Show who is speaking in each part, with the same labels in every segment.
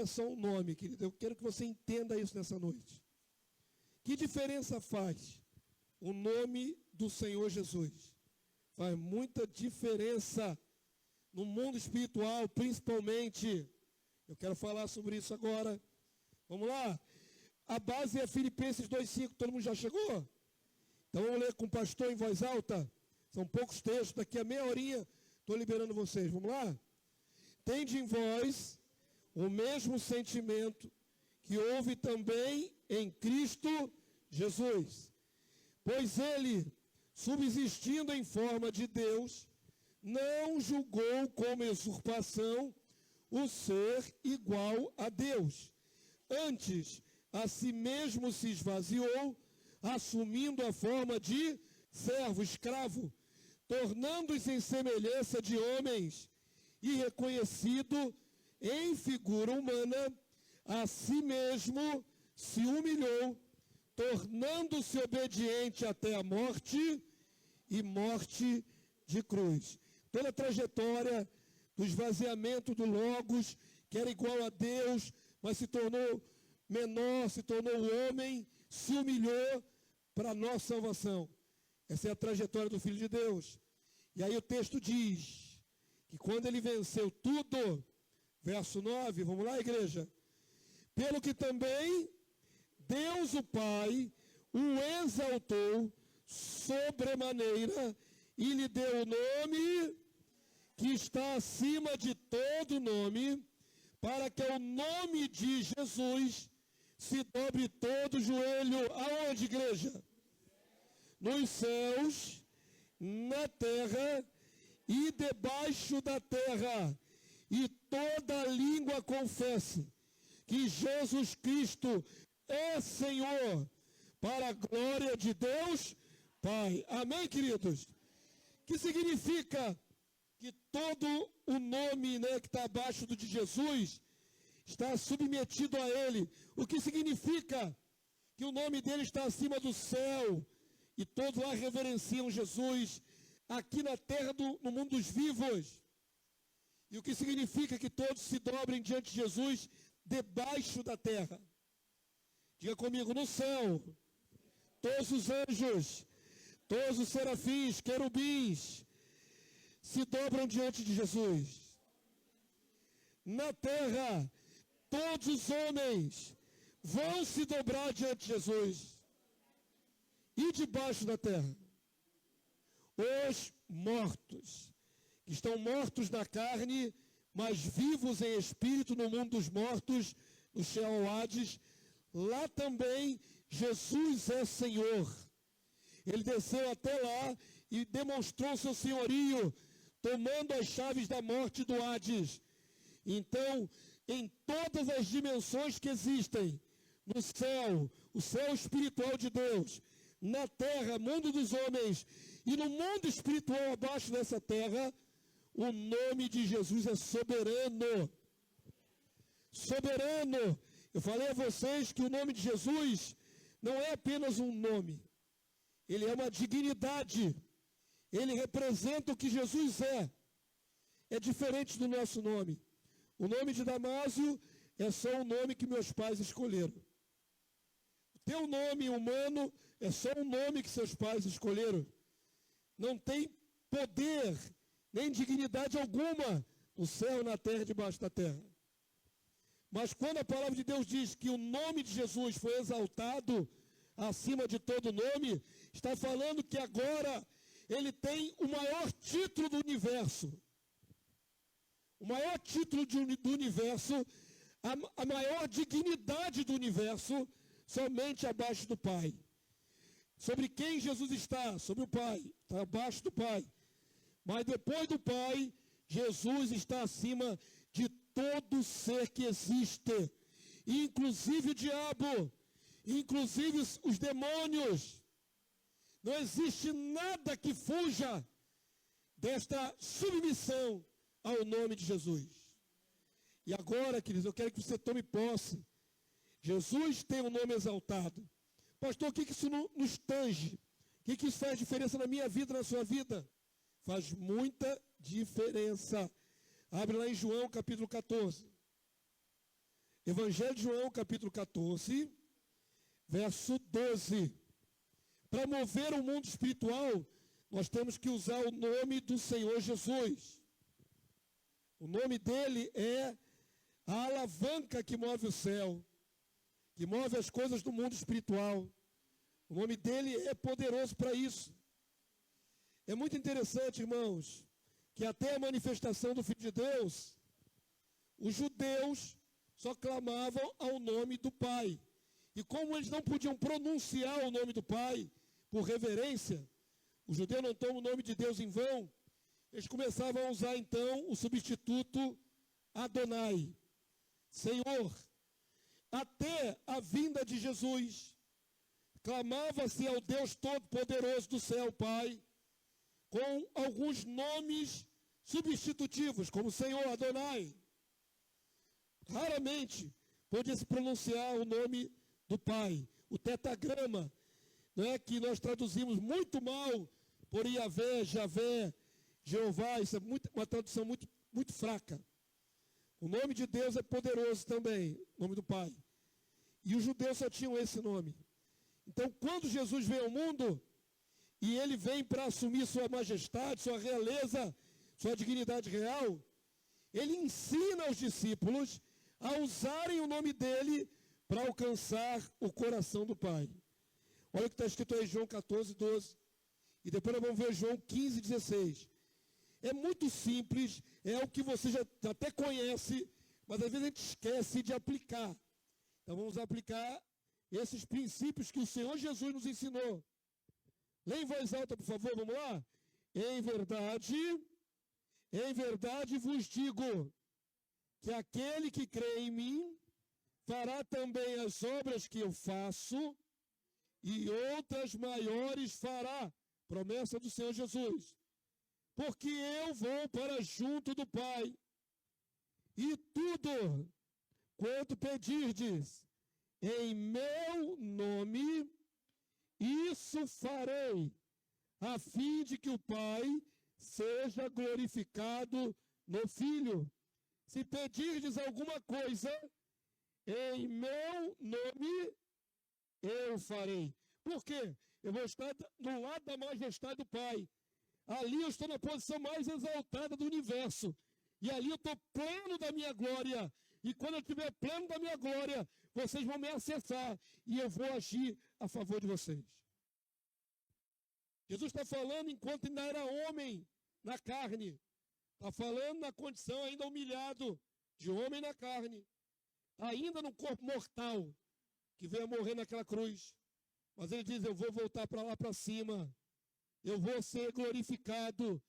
Speaker 1: é só um nome, querido. Eu quero que você entenda isso nessa noite. Que diferença faz o nome do Senhor Jesus? Faz muita diferença no mundo espiritual, principalmente. Eu quero falar sobre isso agora. Vamos lá? A base é Filipenses 2,5. Todo mundo já chegou? Então vamos ler com o pastor em voz alta. São poucos textos. Daqui a meia horinha estou liberando vocês. Vamos lá? Tende em vós o mesmo sentimento que houve também em Cristo Jesus. Pois ele, subsistindo em forma de Deus, não julgou como usurpação o ser igual a Deus. Antes, a si mesmo se esvaziou, assumindo a forma de servo, escravo, tornando-se em semelhança de homens, e reconhecido em figura humana, a si mesmo se humilhou, tornando-se obediente até a morte, e morte de cruz. Toda a trajetória do esvaziamento do Logos, que era igual a Deus, mas se tornou menor, se tornou homem, se humilhou para a nossa salvação. Essa é a trajetória do Filho de Deus. E aí o texto diz que quando ele venceu tudo, verso 9, vamos lá, igreja? Pelo que também Deus o Pai o exaltou sobremaneira e lhe deu o nome que está acima de todo nome, para que ao nome de Jesus se dobre todo o joelho. Aonde, igreja? Nos céus, na terra e debaixo da terra, e toda língua confesse que Jesus Cristo é Senhor, para a glória de Deus Pai. Amém, queridos? Que significa que todo o nome, que está abaixo do de Jesus está submetido a Ele. O que significa que o nome dele está acima do céu e todos lá reverenciam Jesus aqui na terra, no mundo dos vivos. E o que significa que todos se dobrem diante de Jesus debaixo da terra. Diga comigo, no céu, todos os anjos, todos os serafins, querubins, se dobram diante de Jesus. Na terra, todos os homens vão se dobrar diante de Jesus. E debaixo da terra, os mortos, que estão mortos na carne, mas vivos em espírito no mundo dos mortos, no Sheol Hades, lá também Jesus é Senhor. Ele desceu até lá e demonstrou seu senhorio, tomando as chaves da morte do Hades. Então, em todas as dimensões que existem, no céu, o céu espiritual de Deus, na terra, mundo dos homens, e no mundo espiritual abaixo dessa terra, o nome de Jesus é soberano. Soberano. Eu falei a vocês que o nome de Jesus não é apenas um nome. Ele é uma dignidade. Ele representa o que Jesus é. É diferente do nosso nome. O nome de Damásio é só um nome que meus pais escolheram. O teu nome humano é só um nome que seus pais escolheram. Não tem poder, nem dignidade alguma no céu, na terra e debaixo da terra. Mas quando a palavra de Deus diz que o nome de Jesus foi exaltado acima de todo nome, está falando que agora ele tem o maior título do universo. O maior título do universo, a maior dignidade do universo, somente abaixo do Pai. Sobre quem Jesus está? Sobre o Pai. Está abaixo do Pai. Mas depois do Pai, Jesus está acima de todo ser que existe. Inclusive o diabo. Inclusive os demônios. Não existe nada que fuja desta submissão ao nome de Jesus. E agora, queridos, eu quero que você tome posse. Jesus tem um nome exaltado. Pastor, o que isso nos tange? O que isso faz diferença na minha vida, na sua vida? Faz muita diferença. Abre lá em João, capítulo 14. Evangelho de João, capítulo 14, verso 12. Para mover o mundo espiritual, nós temos que usar o nome do Senhor Jesus. O nome dele é a alavanca que move o céu, que move as coisas do mundo espiritual. O nome dele é poderoso para isso. É muito interessante, irmãos, que até a manifestação do Filho de Deus, os judeus só clamavam ao nome do Pai. E como eles não podiam pronunciar o nome do Pai por reverência, os judeus não tomam o nome de Deus em vão, eles começavam a usar então o substituto Adonai, Senhor. Até a vinda de Jesus, clamava-se ao Deus Todo-Poderoso do céu, Pai, com alguns nomes substitutivos, como Senhor, Adonai. Raramente podia se pronunciar o nome do Pai. O tetagrama, né, que nós traduzimos muito mal por Iavé, Javé, Jeová, isso é uma tradução muito fraca. O nome de Deus é poderoso também, o nome do Pai. E os judeus só tinham esse nome. Então, quando Jesus veio ao mundo, e ele vem para assumir sua majestade, sua realeza, sua dignidade real, ele ensina aos discípulos a usarem o nome dele para alcançar o coração do Pai. Olha o que está escrito aí em João 14, 12. E depois nós vamos ver João 15, 16. É muito simples, é o que você já até conhece, mas às vezes a gente esquece de aplicar. Então vamos aplicar esses princípios que o Senhor Jesus nos ensinou. Leia em voz alta, por favor, vamos lá? Em verdade vos digo, que aquele que crê em mim, fará também as obras que eu faço, e outras maiores fará, promessa do Senhor Jesus. Porque eu vou para junto do Pai, e tudo quanto pedirdes em meu nome, isso farei, a fim de que o Pai seja glorificado no Filho. Se pedirdes alguma coisa em meu nome, eu farei. Por quê? Eu vou estar no lado da majestade do Pai. Ali eu estou na posição mais exaltada do universo. E ali eu estou pleno da minha glória. E quando eu estiver pleno da minha glória, vocês vão me acessar. E eu vou agir a favor de vocês. Jesus está falando enquanto ainda era homem na carne. Está falando na condição ainda humilhado de homem na carne. Ainda no corpo mortal que veio a morrer naquela cruz. Mas ele diz, eu vou voltar para lá para cima. Eu vou ser glorificado.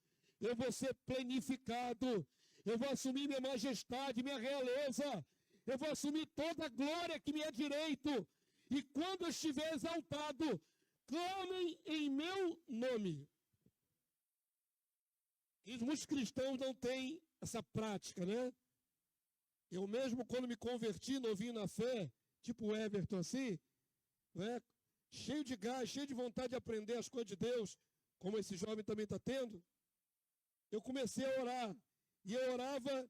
Speaker 1: Eu vou ser plenificado. Eu vou assumir minha majestade, minha realeza. Eu vou assumir toda a glória que me é direito. E quando eu estiver exaltado, clamem em meu nome. E muitos cristãos não têm essa prática, né? Eu mesmo, quando me converti novinho na fé, tipo o Everton assim, né? Cheio de gás, cheio de vontade de aprender as coisas de Deus, como esse jovem também está tendo, eu comecei a orar. E eu orava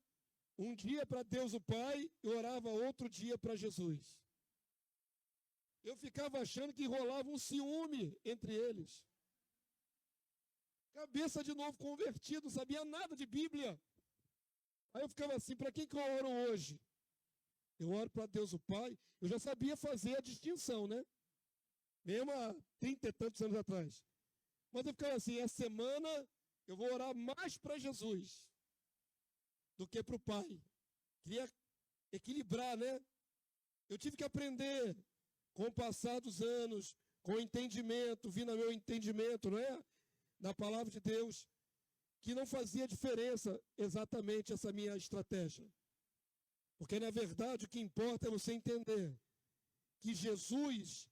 Speaker 1: um dia para Deus o Pai, eu orava outro dia para Jesus. Eu ficava achando que rolava um ciúme entre eles. Cabeça de novo convertido, não sabia nada de Bíblia. Aí eu ficava assim, para quem que eu oro hoje? Eu oro para Deus o Pai. Eu já sabia fazer a distinção, né? Mesmo há 30 e tantos anos atrás. Mas eu ficava assim, essa semana eu vou orar mais para Jesus do que para o Pai. Queria equilibrar, né? Eu tive que aprender com o passar dos anos, com o entendimento, vindo ao meu entendimento, não é? Na palavra de Deus, que não fazia diferença exatamente essa minha estratégia. Porque, na verdade, o que importa é você entender que Jesus,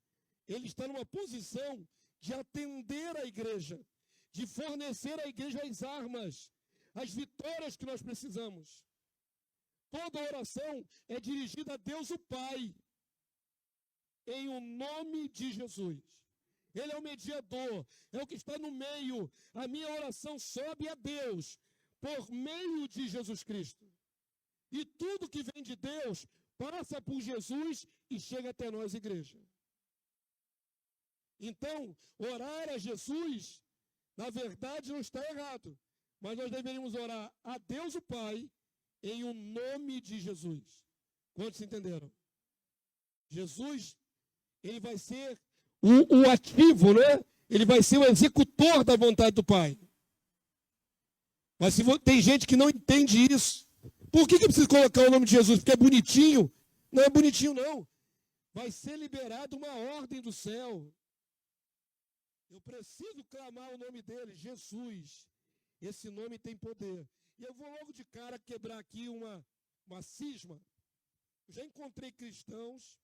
Speaker 1: ele está numa posição de atender a igreja, de fornecer à igreja as armas, as vitórias que nós precisamos. Toda oração é dirigida a Deus o Pai, em o nome de Jesus. Ele é o mediador, é o que está no meio. A minha oração sobe a Deus por meio de Jesus Cristo. E tudo que vem de Deus passa por Jesus e chega até nós, igreja. Então, orar a Jesus, na verdade, não está errado. Mas nós deveríamos orar a Deus o Pai em o nome de Jesus. Quantos entenderam? Jesus, ele vai ser o ativo, né? Ele vai ser o executor da vontade do Pai. Mas tem gente que não entende isso. Por que precisa colocar o nome de Jesus? Porque é bonitinho? Não é bonitinho, não. Vai ser liberada uma ordem do céu. Eu preciso clamar o nome dele, Jesus. Esse nome tem poder. E eu vou logo de cara quebrar aqui uma cisma. Eu já encontrei cristãos,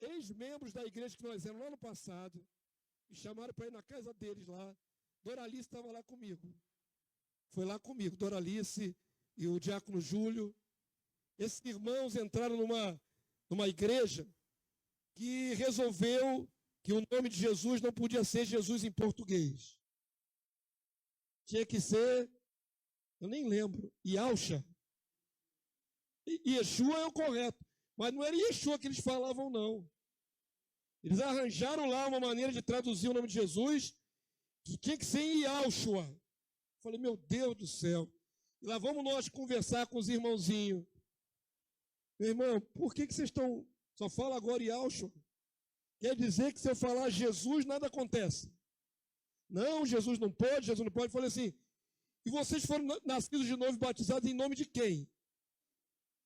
Speaker 1: ex-membros da igreja que nós éramos lá no passado, me chamaram para ir na casa deles lá. Doralice estava lá comigo. Foi lá comigo, Doralice e o diácono Júlio. Esses irmãos entraram numa igreja que resolveu que o nome de Jesus não podia ser Jesus em português. Tinha que ser, eu nem lembro, Yahshua. Yeshua é o correto, mas não era Yeshua que eles falavam, não. Eles arranjaram lá uma maneira de traduzir o nome de Jesus que tinha que ser em Yahshua. Falei, meu Deus do céu. E lá vamos nós conversar com os irmãozinhos. Meu irmão, por que vocês estão... Só fala agora Yahshua? Quer dizer que se eu falar Jesus, nada acontece. Não, Jesus não pode, Jesus não pode. Eu falei assim, e vocês foram nascidos de novo e batizados em nome de quem?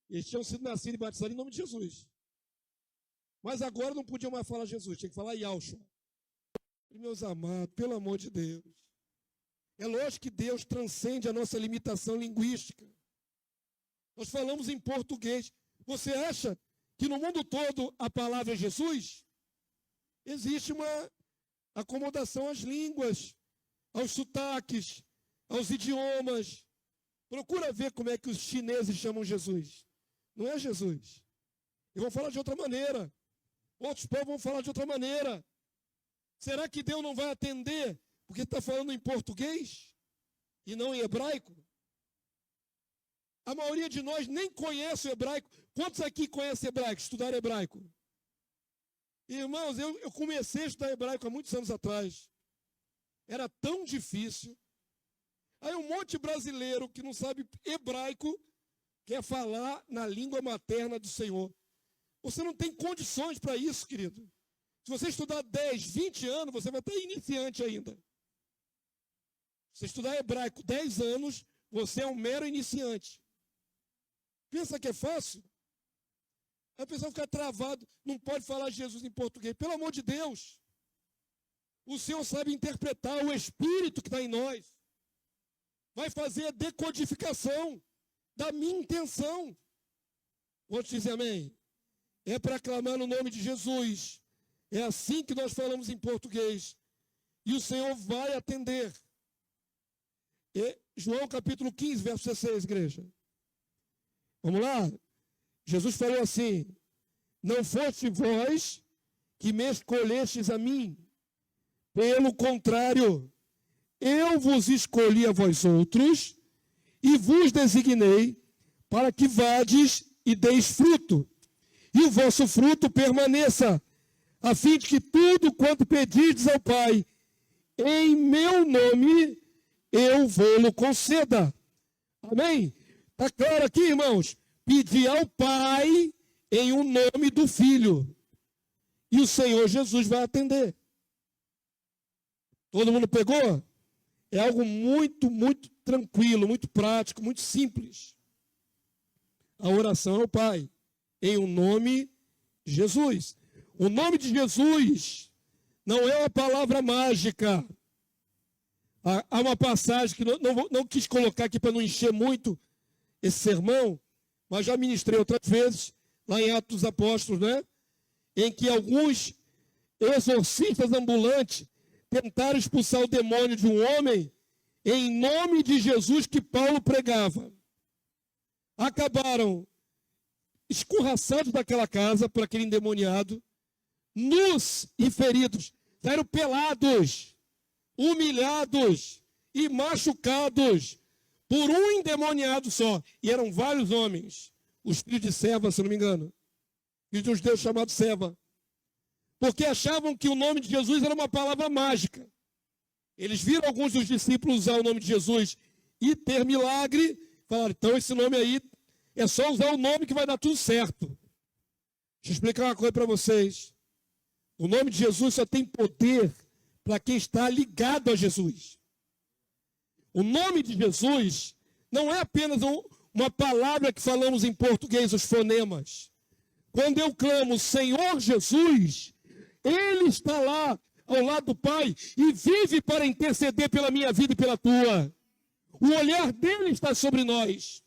Speaker 1: Eles tinham sido nascidos e batizados em nome de Jesus. Mas agora não podiam mais falar Jesus, tinha que falar Yahshua. Meus amados, pelo amor de Deus. É lógico que Deus transcende a nossa limitação linguística. Nós falamos em português. Você acha que no mundo todo a palavra é Jesus? Existe uma acomodação às línguas, aos sotaques, aos idiomas. Procura ver como é que os chineses chamam Jesus. Não é Jesus. Eles vão falar de outra maneira. Outros povos vão falar de outra maneira. Será que Deus não vai atender porque está falando em português e não em hebraico? A maioria de nós nem conhece o hebraico. Quantos aqui conhecem hebraico, estudaram hebraico? Irmãos, eu comecei a estudar hebraico há muitos anos atrás. Era tão difícil. Aí um monte de brasileiro que não sabe hebraico quer falar na língua materna do Senhor. Você não tem condições para isso, querido. Se você estudar 10, 20 anos, você vai estar iniciante ainda. Se você estudar hebraico 10 anos, você é um mero iniciante. Pensa que é fácil? Aí a pessoa fica travado, não pode falar Jesus em português. Pelo amor de Deus. O Senhor sabe interpretar o Espírito que está em nós. Vai fazer a decodificação da minha intenção. Vou te dizer amém? É para clamar no nome de Jesus. É assim que nós falamos em português. E o Senhor vai atender. João capítulo 15, verso 16, igreja. Vamos lá? Jesus falou assim, não foste vós que me escolhestes a mim. Pelo contrário, eu vos escolhi a vós outros e vos designei para que vades e deis fruto. E o vosso fruto permaneça, a fim de que tudo quanto pedirdes ao Pai, em meu nome, eu vou-lo conceda. Amém? Está claro aqui, irmãos? Pedir ao Pai em o nome do Filho. E o Senhor Jesus vai atender. Todo mundo pegou? É algo muito, muito tranquilo, muito prático, muito simples. A oração ao Pai, em o nome de Jesus. O nome de Jesus não é uma palavra mágica. Há uma passagem que não quis colocar aqui para não encher muito esse sermão, mas já ministrei outras vezes, lá em Atos dos Apóstolos, né? Em que alguns exorcistas ambulantes tentaram expulsar o demônio de um homem em nome de Jesus que Paulo pregava. Acabaram escorraçados daquela casa por aquele endemoniado, nus e feridos, saíram pelados, humilhados e machucados por um endemoniado só. E eram vários homens, os filhos de Seva, se não me engano. filho de um judeu chamado Seva, porque achavam que o nome de Jesus era uma palavra mágica. Eles viram alguns dos discípulos usar o nome de Jesus e ter milagre, falaram, então esse nome aí é só usar o nome que vai dar tudo certo. Deixa eu explicar uma coisa para vocês. O nome de Jesus só tem poder para quem está ligado a Jesus. O nome de Jesus não é apenas uma palavra que falamos em português, os fonemas. Quando eu clamo Senhor Jesus, Ele está lá ao lado do Pai e vive para interceder pela minha vida e pela tua. O olhar dele está sobre nós.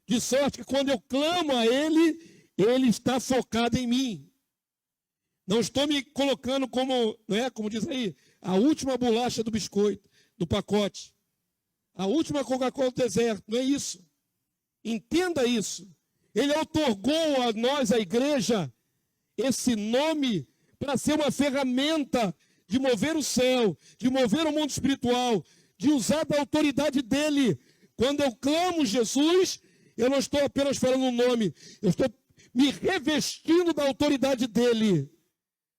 Speaker 1: De sorte que quando eu clamo a Ele, Ele está focado em mim. Não estou me colocando como, como diz aí, a última bolacha do biscoito, do pacote. A última Coca-Cola do deserto. Não é isso. Entenda isso. Ele outorgou a nós, a igreja, esse nome para ser uma ferramenta de mover o céu, de mover o mundo espiritual, de usar da autoridade dele. Quando eu clamo Jesus, eu não estou apenas falando um nome, eu estou me revestindo da autoridade dele.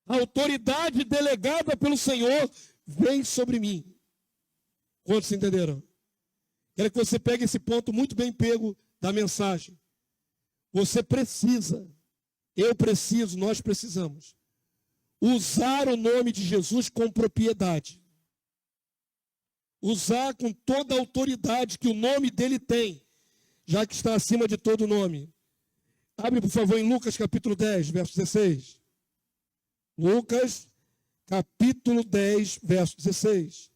Speaker 1: A autoridade delegada pelo Senhor vem sobre mim. Quantos entenderam? Quero que você pegue esse ponto muito bem pego da mensagem. Você precisa, eu preciso, nós precisamos usar o nome de Jesus com propriedade. Usar com toda a autoridade que o nome dele tem, já que está acima de todo nome. Abre, por favor, em Lucas capítulo 10, verso 16. Lucas capítulo 10, verso 16.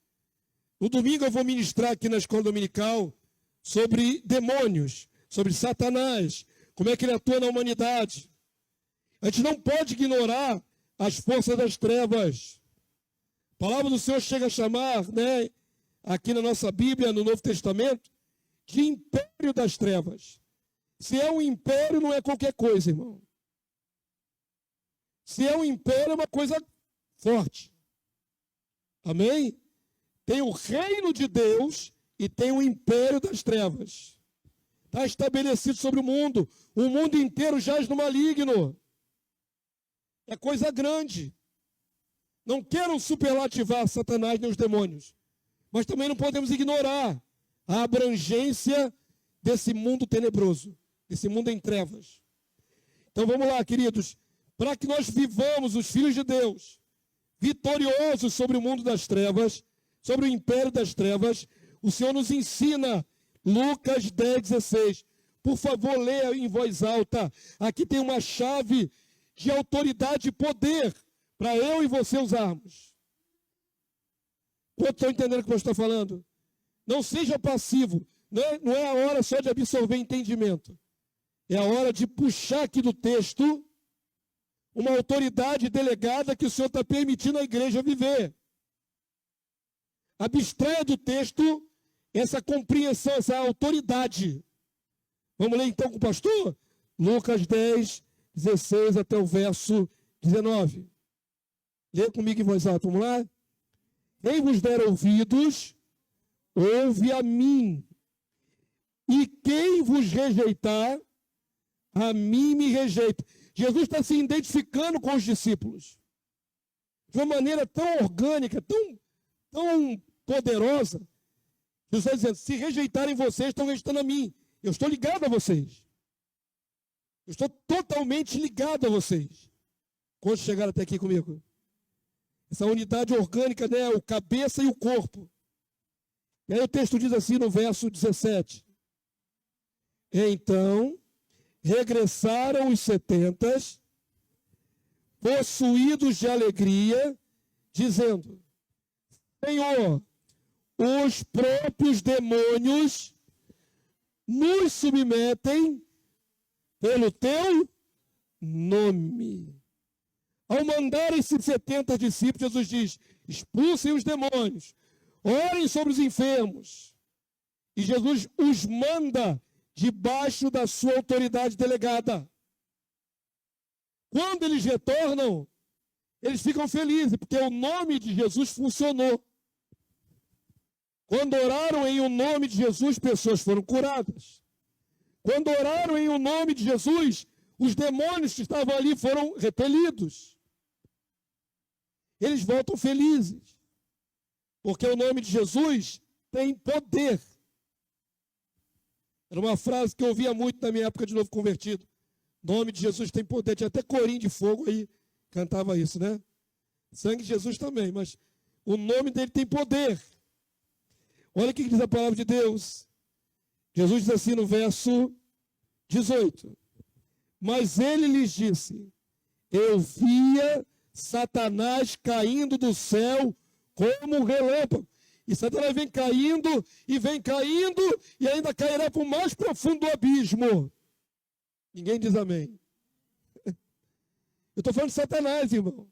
Speaker 1: No domingo eu vou ministrar aqui na escola dominical sobre demônios, sobre Satanás, como é que ele atua na humanidade. A gente não pode ignorar as forças das trevas. A palavra do Senhor chega a chamar, aqui na nossa Bíblia, no Novo Testamento, de império das trevas. Se é um império, não é qualquer coisa, irmão. Se é um império, é uma coisa forte. Amém? Tem o reino de Deus e tem o império das trevas. Está estabelecido sobre o mundo. O mundo inteiro jaz no maligno. É coisa grande. Não quero superlativar Satanás nem os demônios. Mas também não podemos ignorar a abrangência desse mundo tenebroso, desse mundo em trevas. Então vamos lá, queridos. Para que nós vivamos, os filhos de Deus, vitoriosos sobre o mundo das trevas, sobre o império das trevas, o Senhor nos ensina, Lucas 10, 16. Por favor, leia em voz alta. Aqui tem uma chave de autoridade e poder para eu e você usarmos. Quantos estão entendendo o que eu estou falando? Não seja passivo. Não é a hora só de absorver entendimento. É a hora de puxar aqui do texto uma autoridade delegada que o Senhor está permitindo a igreja viver. Abstraia do texto essa compreensão, essa autoridade. Vamos ler então com o pastor? Lucas 10, 16 até o verso 19. Lê comigo em voz alta, vamos lá? Quem vos der ouvidos, ouve a mim. E quem vos rejeitar, a mim me rejeita. Jesus está se identificando com os discípulos. De uma maneira tão orgânica, tão poderosa. Jesus está dizendo, se rejeitarem vocês, estão rejeitando a mim. Eu estou ligado a vocês. Eu estou totalmente ligado a vocês. Quantos chegaram até aqui comigo? Essa unidade orgânica, o cabeça e o corpo. E aí o texto diz assim no verso 17. Então, regressaram os 70, possuídos de alegria, dizendo, Senhor, os próprios demônios nos submetem pelo teu nome. Ao mandar esses 70 discípulos, Jesus diz, expulsem os demônios, orem sobre os enfermos. E Jesus os manda debaixo da sua autoridade delegada. Quando eles retornam, eles ficam felizes, porque o nome de Jesus funcionou. Quando oraram em o nome de Jesus, pessoas foram curadas. Quando oraram em o nome de Jesus, Os demônios que estavam ali foram repelidos. Eles voltam felizes. Porque o nome de Jesus tem poder. Era uma frase que eu ouvia muito na minha época de novo convertido. O nome de Jesus tem poder. Tinha até corinho de fogo aí, cantava isso, né? Sangue de Jesus também, mas o nome dele tem poder. Olha o que diz a palavra de Deus. Jesus diz assim no verso 18. Mas ele lhes disse, eu via Satanás caindo do céu como um relâmpago. E Satanás vem caindo, e ainda cairá para o mais profundo do abismo. Ninguém diz amém. Eu estou falando de Satanás, irmão.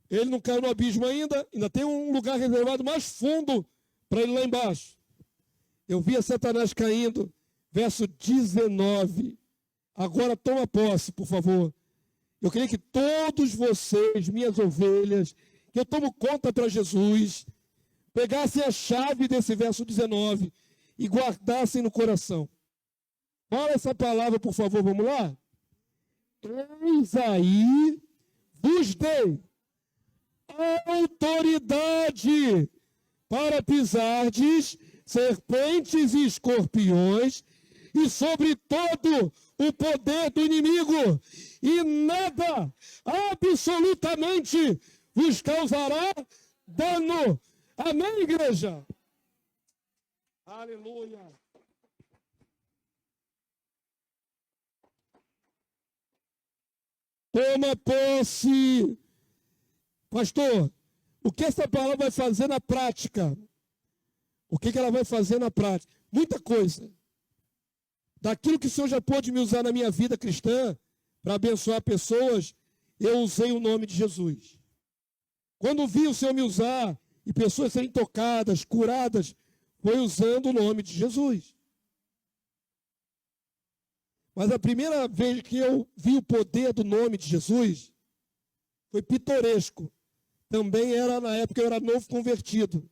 Speaker 1: Ele não caiu no abismo ainda tem um lugar reservado mais fundo para ele lá embaixo. Eu via Satanás caindo, verso 19. Agora toma posse, por favor. Eu queria que todos vocês, minhas ovelhas, que eu tomo conta para Jesus, pegassem a chave desse verso 19 e guardassem no coração. Fala essa palavra, por favor, vamos lá? Eis aí, vos dei autoridade para pisardes serpentes e escorpiões e sobre todo o poder do inimigo, e nada, absolutamente, vos causará dano. Amém, igreja? Aleluia. Toma posse. Pastor, o que essa palavra vai fazer na prática? O que ela vai fazer na prática? Muita coisa. Daquilo que o Senhor já pôde me usar na minha vida cristã, para abençoar pessoas, eu usei o nome de Jesus. Quando vi o Senhor me usar, e pessoas serem tocadas, curadas, foi usando o nome de Jesus. Mas a primeira vez que eu vi o poder do nome de Jesus, foi pitoresco. Também era, na época, eu era novo convertido.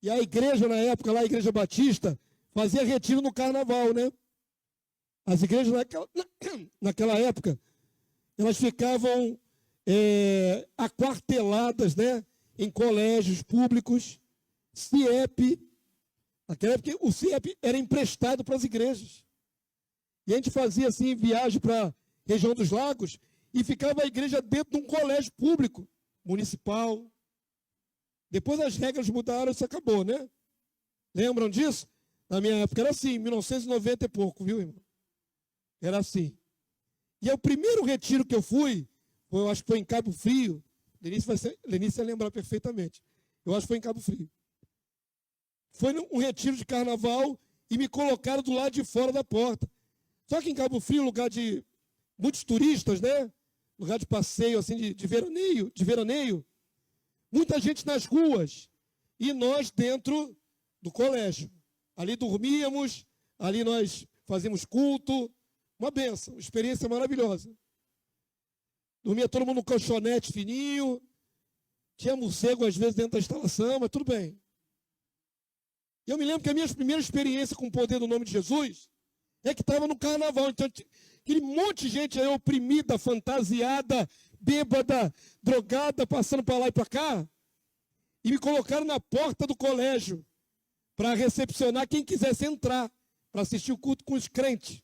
Speaker 1: E a igreja, na época, lá a Igreja Batista, fazia retiro no carnaval, né? As igrejas naquela época, elas ficavam aquarteladas, né? Em colégios públicos. CIEP. Naquela época, o CIEP era emprestado para as igrejas. E a gente fazia, assim, viagem para a região dos lagos e ficava a igreja dentro de um colégio público, municipal. Depois as regras mudaram, isso acabou, né? Lembram disso? Na minha época era assim, 1990 e pouco, viu, irmão? Era assim. E o primeiro retiro que eu fui, eu acho que foi em Cabo Frio. Lenice vai lembrar perfeitamente. Eu acho que foi em Cabo Frio. Foi um retiro de carnaval e me colocaram do lado de fora da porta. Só que em Cabo Frio, lugar de muitos turistas, né? Lugar de passeio, assim, de veraneio. Muita gente nas ruas. E nós dentro do colégio. Ali dormíamos, ali nós fazíamos culto. Uma bênção, uma experiência maravilhosa. Dormia todo mundo no colchonete fininho. Tinha morcego às vezes dentro da instalação, mas tudo bem. E eu me lembro que a minha primeira experiência com o poder do nome de Jesus é que estava no carnaval. Então, aquele monte de gente aí oprimida, fantasiada, bêbada, drogada, passando para lá e para cá. E me colocaram na porta do colégio para recepcionar quem quisesse entrar, para assistir o culto com os crentes.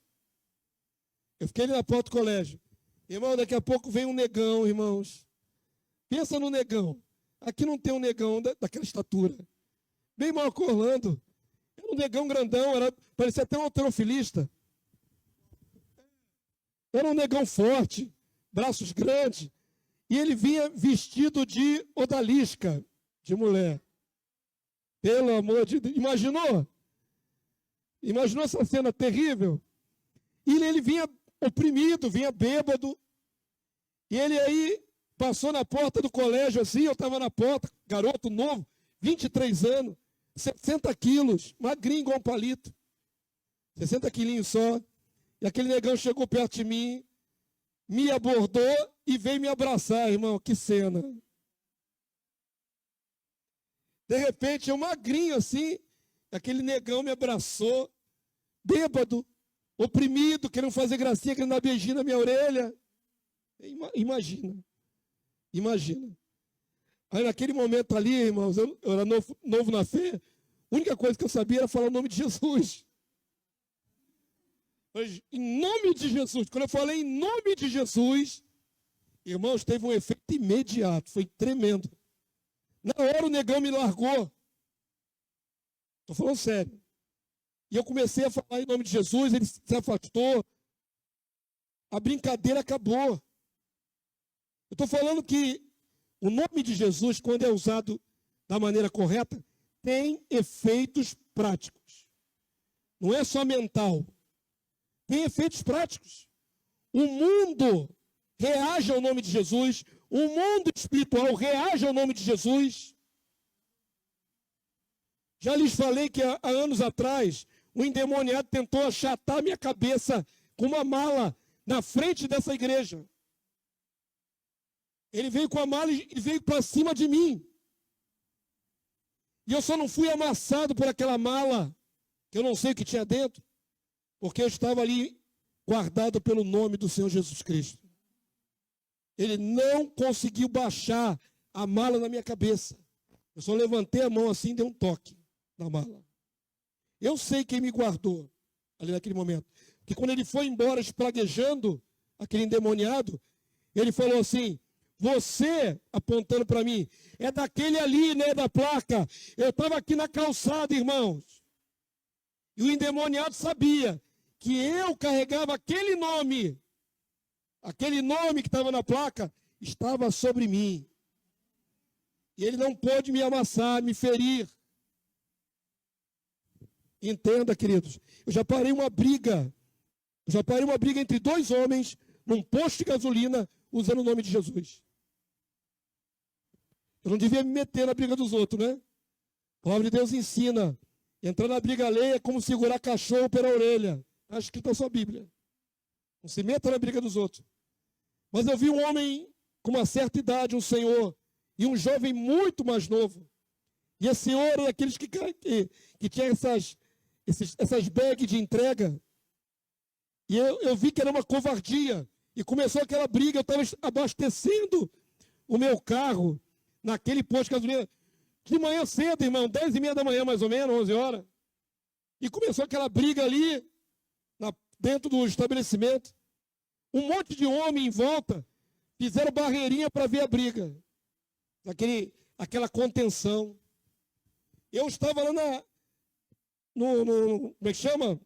Speaker 1: Eu fiquei ali na porta do colégio. Irmão, daqui a pouco vem um negão, irmãos. Pensa no negão. Aqui não tem um negão daquela estatura. Bem mal Orlando. Era um negão grandão, parecia até um halterofilista. Era um negão forte, braços grandes. E ele vinha vestido de odalisca, de mulher. Pelo amor de Deus. Imaginou? Imaginou essa cena terrível? E ele vinha oprimido, vinha bêbado. E ele aí passou na porta do colégio assim, eu estava na porta, garoto novo, 23 anos, 60 quilos, magrinho igual um palito. 60 quilinhos só. E aquele negão chegou perto de mim, me abordou e veio me abraçar, irmão. Que cena. De repente, eu magrinho assim, aquele negão me abraçou, bêbado. oprimido, querendo fazer gracinha, querendo dar beijinho na minha orelha. Imagina. Aí naquele momento ali, irmãos, eu era novo na fé, a única coisa que eu sabia era falar o nome de Jesus. Mas em nome de Jesus, quando eu falei em nome de Jesus, irmãos, teve um efeito imediato, foi tremendo. Na hora o negão me largou. Estou falando sério. E eu comecei a falar em nome de Jesus, ele se afastou. A brincadeira acabou. Eu estou falando que o nome de Jesus, quando é usado da maneira correta, tem efeitos práticos. Não é só mental. Tem efeitos práticos. O mundo reage ao nome de Jesus. O mundo espiritual reage ao nome de Jesus. Já lhes falei que há anos atrás, o endemoniado tentou achatar minha cabeça com uma mala na frente dessa igreja. Ele veio com a mala e veio para cima de mim. E eu só não fui amassado por aquela mala, que eu não sei o que tinha dentro, porque eu estava ali guardado pelo nome do Senhor Jesus Cristo. Ele não conseguiu baixar a mala na minha cabeça. Eu só levantei a mão assim e dei um toque na mala. Eu sei quem me guardou ali naquele momento. Porque quando ele foi embora espraguejando, aquele endemoniado, ele falou assim: você, apontando para mim, é daquele ali, né, da placa. Eu estava aqui na calçada, irmãos. E o endemoniado sabia que eu carregava aquele nome que estava na placa, estava sobre mim. E ele não pôde me amassar, me ferir. Entenda, queridos, eu já parei uma briga entre dois homens num posto de gasolina usando o nome de Jesus. Eu não devia me meter na briga dos outros, né? A palavra de Deus ensina: entrar na briga alheia é como segurar cachorro pela orelha. Está escrito na sua Bíblia. Não se meta na briga dos outros. Mas eu vi um homem com uma certa idade, um senhor, e um jovem muito mais novo. E esse senhor era aqueles que tinha essas bags de entrega. E eu vi que era uma covardia. E começou aquela briga. Eu estava abastecendo o meu carro naquele posto de gasolina de manhã cedo, irmão, 10h30 da manhã, mais ou menos, 11 horas. E começou aquela briga ali, dentro do estabelecimento. Um monte de homem em volta fizeram barreirinha para ver a briga. Aquela contenção. Eu estava lá como é que chama?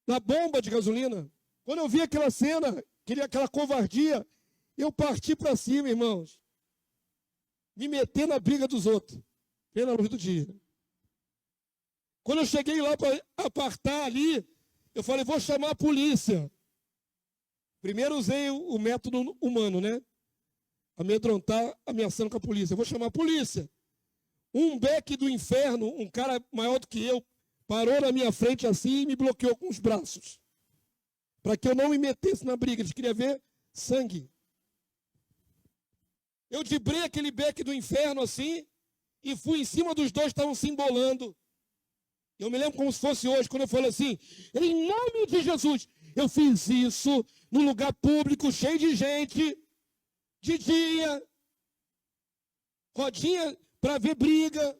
Speaker 1: Na bomba de gasolina. Quando eu vi aquela cena, aquela covardia, eu parti para cima, irmãos. Me meter na briga dos outros, pela luz do dia. Quando eu cheguei lá para apartar ali, eu falei: vou chamar a polícia. Primeiro usei o método humano, né? Amedrontar, ameaçando com a polícia. Eu vou chamar a polícia. Um beck do inferno, um cara maior do que eu, parou na minha frente assim e me bloqueou com os braços. Para que eu não me metesse na briga. Eles queriam ver sangue. Eu dibrei aquele beck do inferno assim e fui em cima dos dois que estavam se embolando. Eu me lembro como se fosse hoje, quando eu falei assim: em nome de Jesus. Eu fiz isso num lugar público, cheio de gente, de dia, rodinha para ver briga.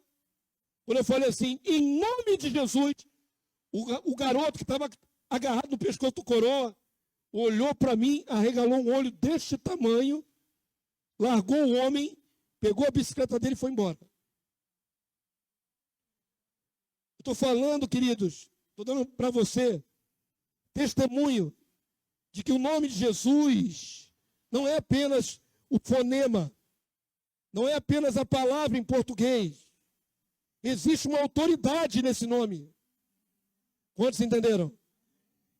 Speaker 1: Quando eu falei assim, em nome de Jesus, o garoto que estava agarrado no pescoço do coroa, olhou para mim, arregalou um olho deste tamanho, largou o homem, pegou a bicicleta dele e foi embora. Estou falando, queridos, estou dando para você testemunho de que o nome de Jesus não é apenas o fonema, não é apenas a palavra em português. Existe uma autoridade nesse nome. Quantos entenderam?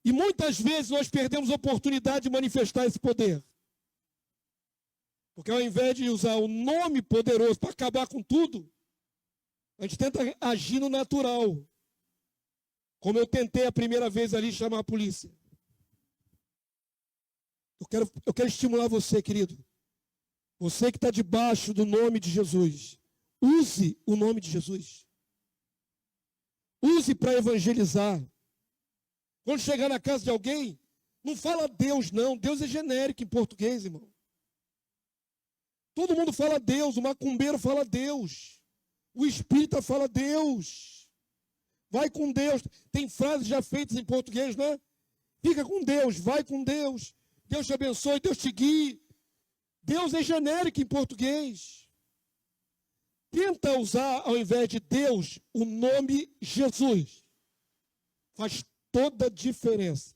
Speaker 1: E muitas vezes nós perdemos a oportunidade de manifestar esse poder. Porque ao invés de usar o nome poderoso para acabar com tudo, a gente tenta agir no natural. Como eu tentei a primeira vez ali chamar a polícia. Eu quero estimular você, querido. Você que está debaixo do nome de Jesus. Use o nome de Jesus. Use para evangelizar. Quando chegar na casa de alguém, não fala Deus, não. Deus é genérico em português, irmão. Todo mundo fala Deus, o macumbeiro fala Deus. O espírita fala Deus. Vai com Deus. Tem frases já feitas em português, né? Fica com Deus, vai com Deus. Deus te abençoe, Deus te guie. Deus é genérico em português. Tenta usar, ao invés de Deus, o nome Jesus. Faz toda a diferença.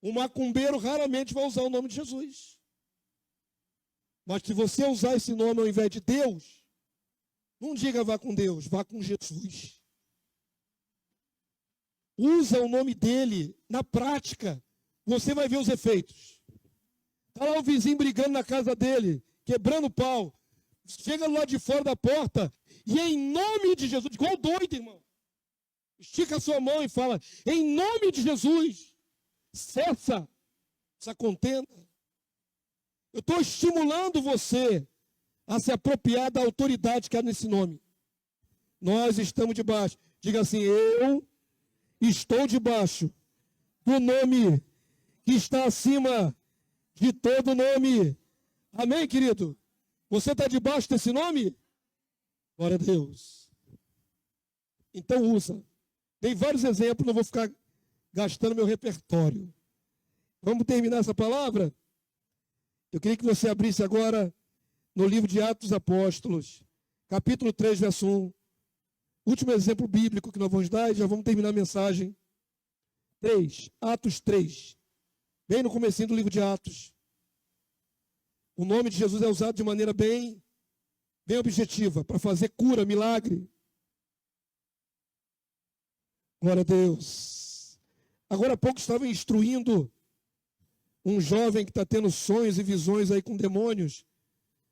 Speaker 1: O macumbeiro raramente vai usar o nome de Jesus. Mas se você usar esse nome ao invés de Deus, não diga vá com Deus, vá com Jesus. Usa o nome dele na prática. Você vai ver os efeitos. Está lá o vizinho brigando na casa dele, quebrando pau. Chega lá de fora da porta e em nome de Jesus, igual doido, irmão. Estica a sua mão e fala, em nome de Jesus, cessa essa contenda. Eu estou estimulando você a se apropriar da autoridade que há nesse nome. Nós estamos debaixo. Diga assim, eu estou debaixo do nome que está acima de todo nome. Amém, querido? Você está debaixo desse nome? Glória a Deus. Então usa. Dei vários exemplos, não vou ficar gastando meu repertório. Vamos terminar essa palavra? Eu queria que você abrisse agora no livro de Atos dos Apóstolos, capítulo 3, verso 1. Último exemplo bíblico que nós vamos dar e já vamos terminar a mensagem. 3, Atos 3. Bem no comecinho do livro de Atos. O nome de Jesus é usado de maneira bem objetiva, para fazer cura, milagre. Glória a Deus. Agora há pouco estava instruindo um jovem que está tendo sonhos e visões aí com demônios,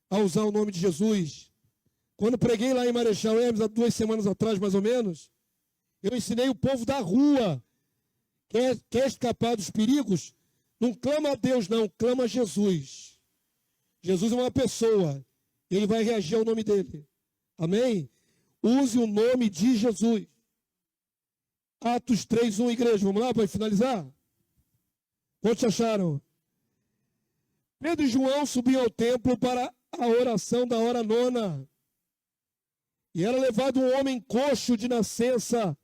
Speaker 1: a usar o nome de Jesus. Quando preguei lá em Marechal Hermes, há 2 semanas atrás, mais ou menos, eu ensinei o povo da rua, quer escapar dos perigos, não clama a Deus não, clama a Jesus. Jesus é uma pessoa, ele vai reagir ao nome dele. Amém? Use o nome de Jesus. Atos 3:1, igreja, vamos lá para finalizar? Quantos acharam? Pedro e João subiam ao templo para a oração da hora nona. E era levado um homem coxo de nascença,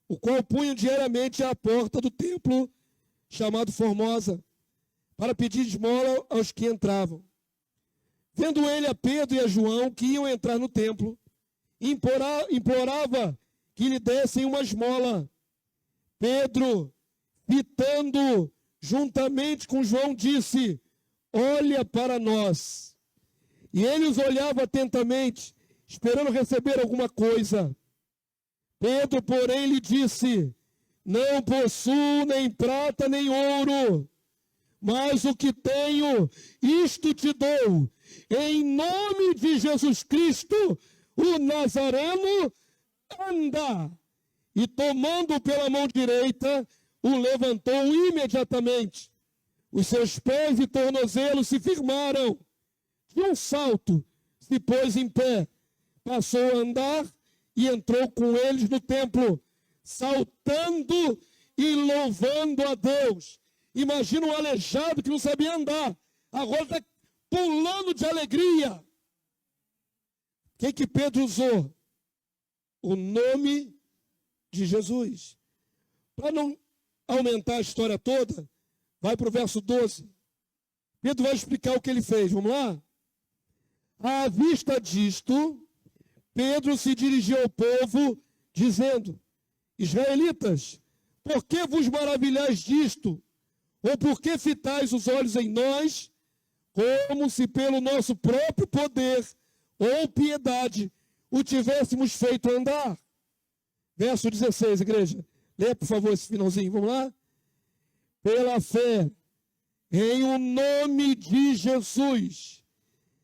Speaker 1: o qual punha diariamente à porta do templo, chamado Formosa, para pedir esmola aos que entravam. Vendo ele a Pedro e a João, que iam entrar no templo, implorava que lhe dessem uma esmola. Pedro, fitando juntamente com João, disse, olha para nós. E ele os olhava atentamente, esperando receber alguma coisa. Pedro, porém, lhe disse, não possuo nem prata nem ouro, mas o que tenho, isto te dou. Em nome de Jesus Cristo, o Nazareno, anda. E tomando pela mão direita, o levantou imediatamente. Os seus pés e tornozelos se firmaram. De um salto, se pôs em pé, passou a andar e entrou com eles no templo, saltando e louvando a Deus. Imagina um aleijado que não sabia andar, agora está pulando de alegria. O que Pedro usou? O nome de Jesus. Para não aumentar a história toda, vai para o verso 12. Pedro vai explicar o que ele fez. Vamos lá? À vista disto, Pedro se dirigiu ao povo, dizendo, israelitas, por que vos maravilhais disto? Ou por que fitais os olhos em nós, como se pelo nosso próprio poder ou piedade o tivéssemos feito andar? Verso 16, igreja. Leia, por favor, esse finalzinho. Vamos lá? Pela fé em o nome de Jesus,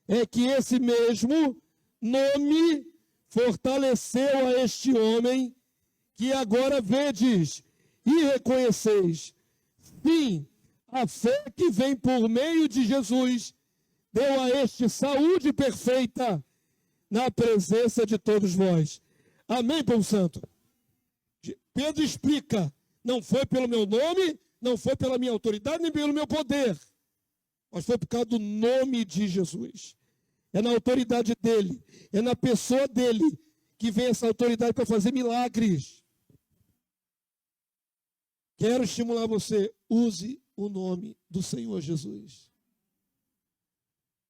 Speaker 1: é que esse mesmo nome fortaleceu a este homem que agora vedes e reconheceis. Sim, a fé que vem por meio de Jesus deu a este saúde perfeita na presença de todos vós. Amém, povo santo? Pedro explica, Não foi pelo meu nome, não foi pela minha autoridade, nem pelo meu poder. Mas foi por causa do nome de Jesus. É na autoridade dele, é na pessoa dele que vem essa autoridade para fazer milagres. Quero estimular você, use o nome do Senhor Jesus.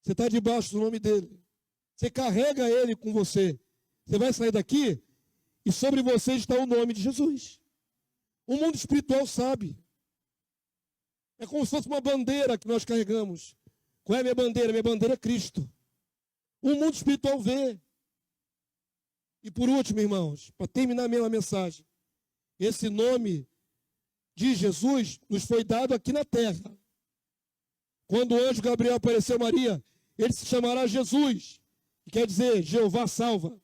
Speaker 1: Você está debaixo do nome dele. Você carrega ele com você. Você vai sair daqui e sobre você está o nome de Jesus. O mundo espiritual sabe. É como se fosse uma bandeira que nós carregamos. Qual é a minha bandeira? Minha bandeira é Cristo. O mundo espiritual vê. E por último, irmãos, para terminar a minha mensagem, esse nome de Jesus nos foi dado aqui na terra. Quando o anjo Gabriel apareceu a Maria, ele se chamará Jesus, que quer dizer Jeová salva.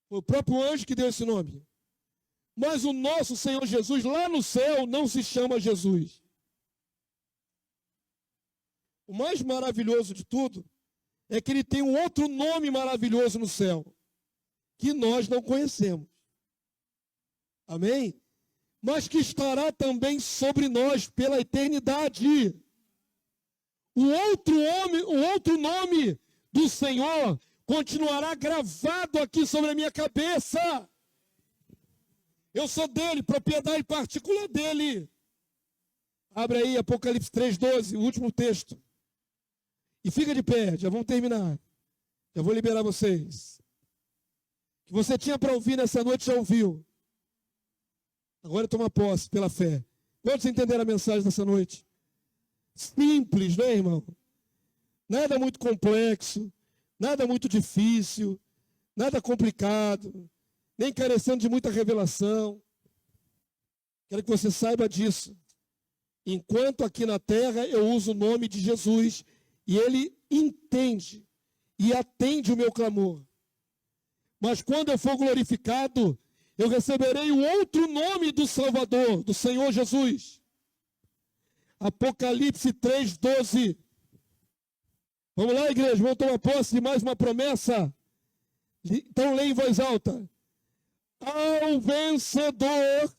Speaker 1: Foi o próprio anjo que deu esse nome. Mas o nosso Senhor Jesus, lá no céu, não se chama Jesus. O mais maravilhoso de tudo é que ele tem um outro nome maravilhoso no céu, que nós não conhecemos. Amém? Mas que estará também sobre nós pela eternidade. O outro nome do Senhor continuará gravado aqui sobre a minha cabeça. Eu sou dele, propriedade particular dele. Abre aí Apocalipse 3:12, o último texto. E fica de pé, já vamos terminar. Já vou liberar vocês. O que você tinha para ouvir nessa noite, já ouviu. Agora toma posse pela fé. Quantos entenderam a mensagem dessa noite? Simples, não é, irmão? Nada muito complexo, nada muito difícil, nada complicado, nem carecendo de muita revelação. Quero que você saiba disso. Enquanto aqui na terra eu uso o nome de Jesus e ele entende e atende o meu clamor. Mas quando eu for glorificado, eu receberei o outro nome do Salvador, do Senhor Jesus. Apocalipse 3:12. Vamos lá, igreja, vamos tomar posse de mais uma promessa. Então leia em voz alta. Ao vencedor,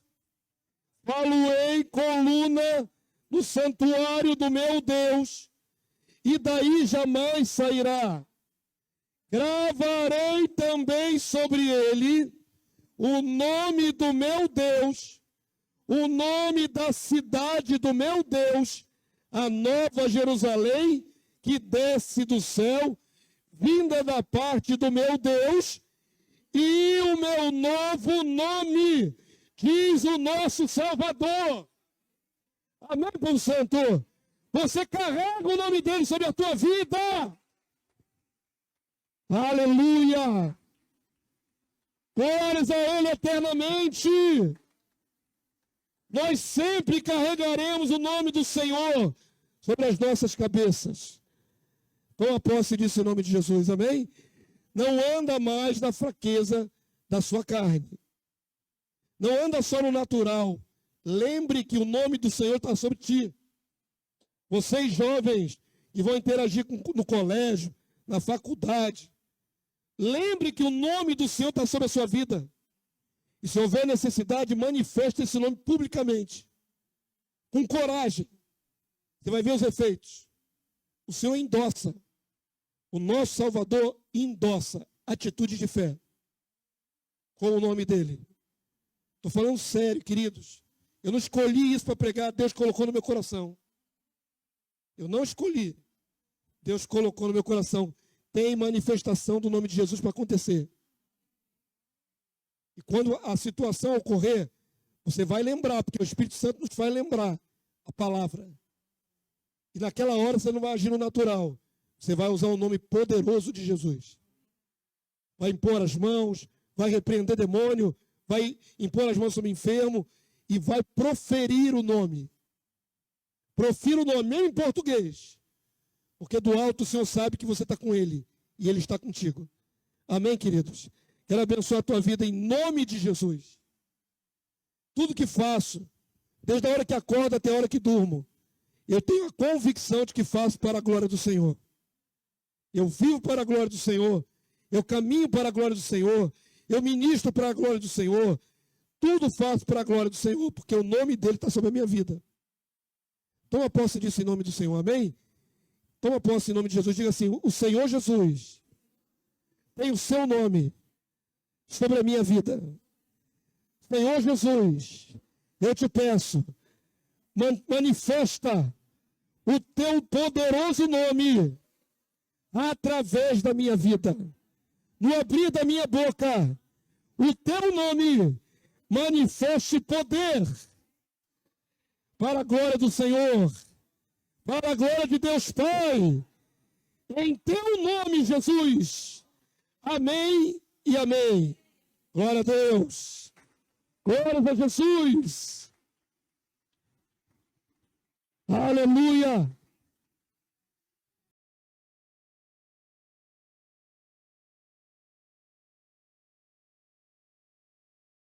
Speaker 1: falo-ei coluna no santuário do meu Deus, e daí jamais sairá. Gravarei também sobre ele o nome do meu Deus, o nome da cidade do meu Deus, a nova Jerusalém, que desce do céu, vinda da parte do meu Deus, e o meu novo nome, diz o nosso Salvador. Amém, povo santo? Você carrega o nome dele sobre a tua vida. Aleluia! Glórias a ele eternamente. Nós sempre carregaremos o nome do Senhor sobre as nossas cabeças. Toma posse disso em nome de Jesus, amém? Não anda mais na fraqueza da sua carne. Não anda só no natural. Lembre que o nome do Senhor está sobre ti. Vocês jovens que vão interagir no colégio, na faculdade, lembre que o nome do Senhor está sobre a sua vida. E se houver necessidade, manifeste esse nome publicamente. Com coragem. Você vai ver os efeitos. O Senhor endossa. O nosso Salvador endossa atitude de fé. Com o nome dele. Estou falando sério, queridos. Eu não escolhi isso para pregar. Deus colocou no meu coração. Eu não escolhi. Deus colocou no meu coração. Tem manifestação do nome de Jesus para acontecer. E quando a situação ocorrer, você vai lembrar, porque o Espírito Santo nos faz lembrar a palavra. E naquela hora você não vai agir no natural. Você vai usar o nome poderoso de Jesus. Vai impor as mãos, vai repreender demônio, vai impor as mãos sobre o enfermo e vai proferir o nome. Profira o nome, mesmo em português. Porque do alto o Senhor sabe que você está com Ele. E Ele está contigo. Amém, queridos? Quero abençoar a tua vida em nome de Jesus. Tudo que faço, desde a hora que acordo até a hora que durmo, eu tenho a convicção de que faço para a glória do Senhor. Eu vivo para a glória do Senhor. Eu caminho para a glória do Senhor. Eu ministro para a glória do Senhor. tudo faço para a glória do Senhor, porque o nome dele está sobre a minha vida. Toma posse disso em nome do Senhor, amém? Toma posse em nome de Jesus. Diga assim: o Senhor Jesus tem o seu nome sobre a minha vida. Senhor Jesus, eu te peço, manifesta o teu poderoso nome através da minha vida. No abrir da minha boca, o teu nome manifeste poder para a glória do Senhor, para a glória de Deus Pai, em teu nome, Jesus. Amém e amém. Glória a Deus. Glória a Jesus. Aleluia.